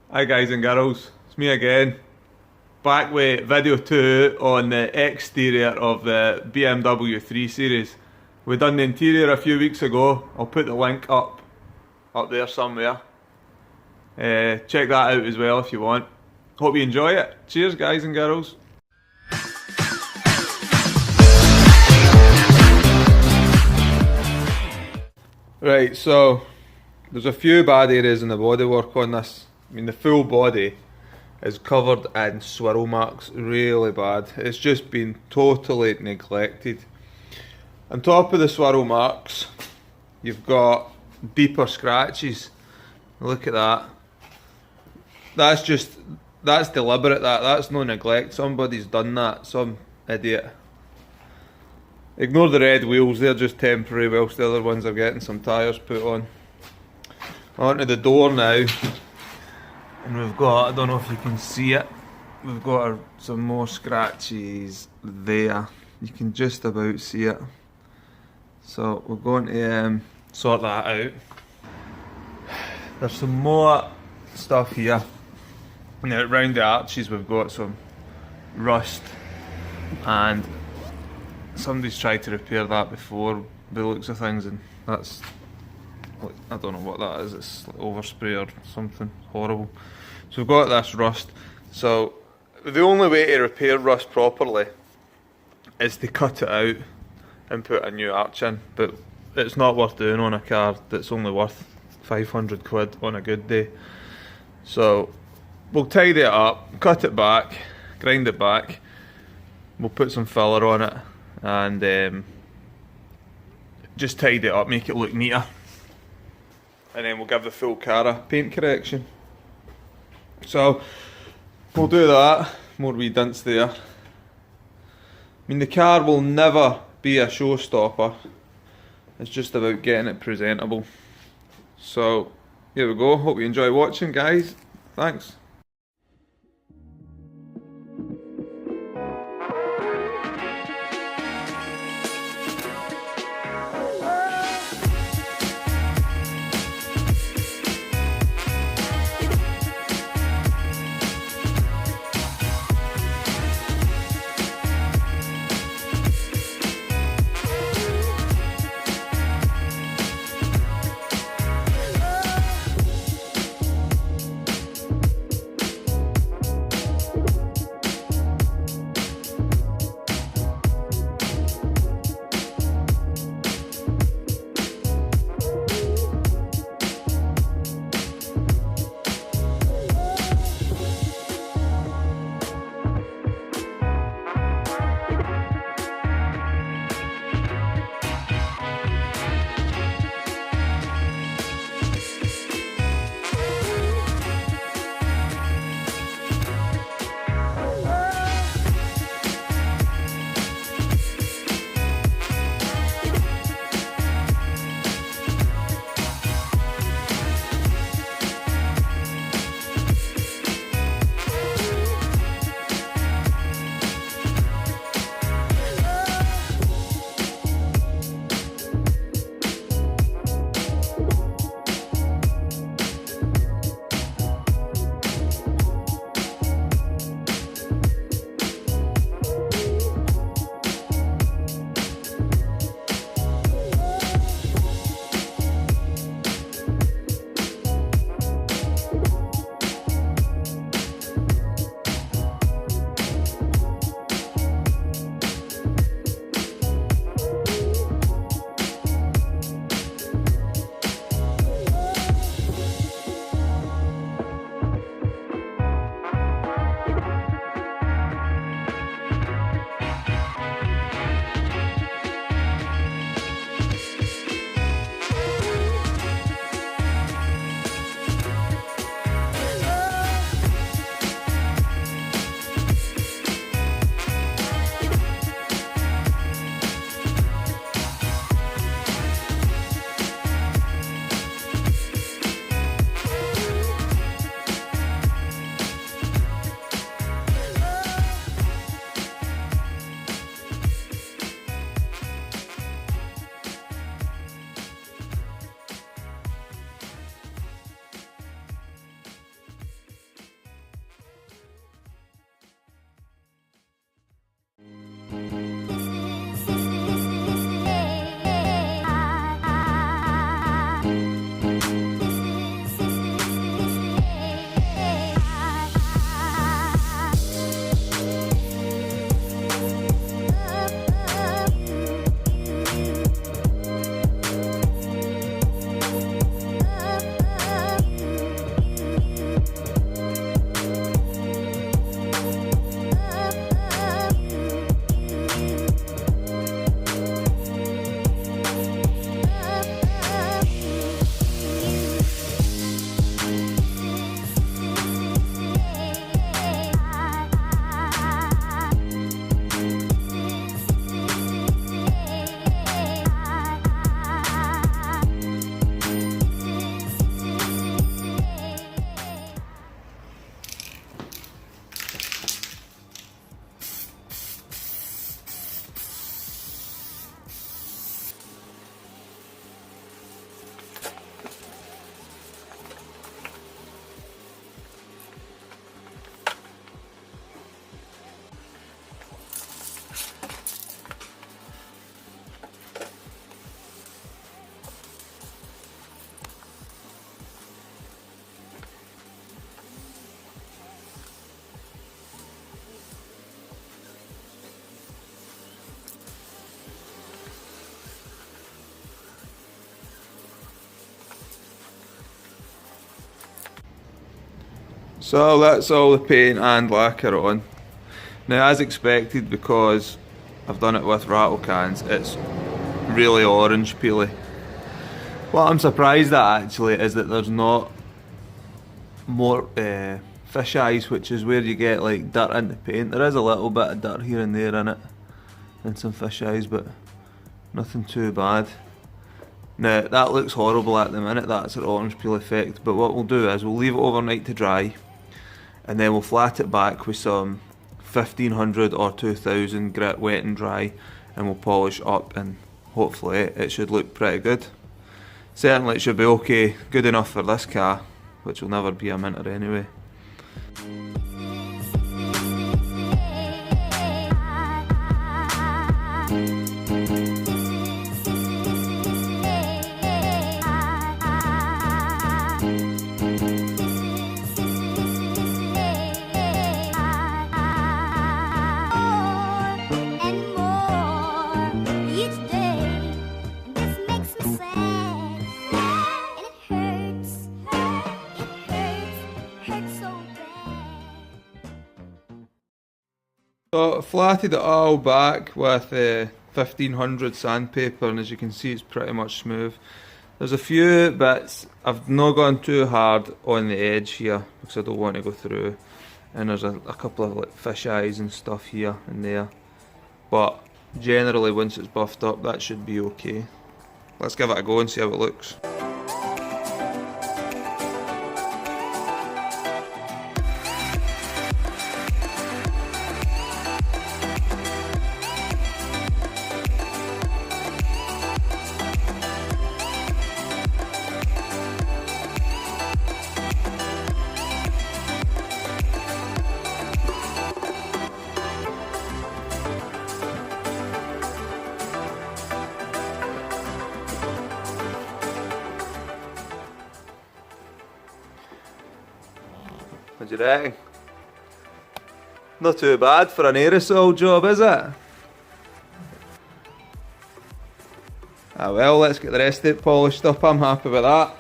Hi guys and girls, it's me again, back with video 2 on the exterior of the BMW 3 Series. We done the interior a few weeks ago. I'll put the link up there somewhere. Check that out as well if you want. Hope you enjoy it. Cheers guys and girls. Right, so there's a few bad areas in the bodywork on this. I mean, the full body is covered in swirl marks, really bad. It's just been totally neglected. On top of the swirl marks, you've got deeper scratches. Look at that. That's deliberate, that's no neglect. Somebody's done that, some idiot. Ignore the red wheels, they're just temporary whilst the other ones are getting some tyres put on. Onto the door now. And we've got, I don't know if you can see it, we've got some more scratches there. You can just about see it. So we're going to sort that out. There's some more stuff here. Now around the arches we've got some rust, and somebody's tried to repair that before by the looks of things, and that's, I don't know what that is, it's like overspray or something horrible. So we've got this rust. So the only way to repair rust properly is to cut it out and put a new arch in, but it's not worth doing on a car that's only worth 500 quid on a good day. So we'll tidy it up, cut it back, grind it back, we'll put some filler on it and just tidy it up, make it look neater. And then we'll give the full car a paint correction. So we'll do that. More wee dents there. I mean, the car will never be a showstopper. It's just about getting it presentable. So here we go. Hope you enjoy watching, guys. Thanks. So that's all the paint and lacquer on. Now, as expected, because I've done it with rattle cans, it's really orange peely. What I'm surprised at actually is that there's not more fish eyes, which is where you get like dirt in the paint. There is a little bit of dirt here and there in it, and some fish eyes, but nothing too bad. Now that looks horrible at the minute, that's an orange peel effect, but what we'll do is we'll leave it overnight to dry, and then we'll flat it back with some 1500 or 2000 grit wet and dry, and we'll polish up, and hopefully it should look pretty good. Certainly it should be okay, good enough for this car, which will never be a Minter anyway. So I flatted it all back with 1500 sandpaper, and as you can see it's pretty much smooth. There's a few bits, I've not gone too hard on the edge here because I don't want to go through, and there's a couple of like fish eyes and stuff here and there, but generally once it's buffed up that should be okay. Let's give it a go and see how it looks. What do you reckon? Not too bad for an aerosol job, is it? Ah well, let's get the rest of it polished up, I'm happy with that.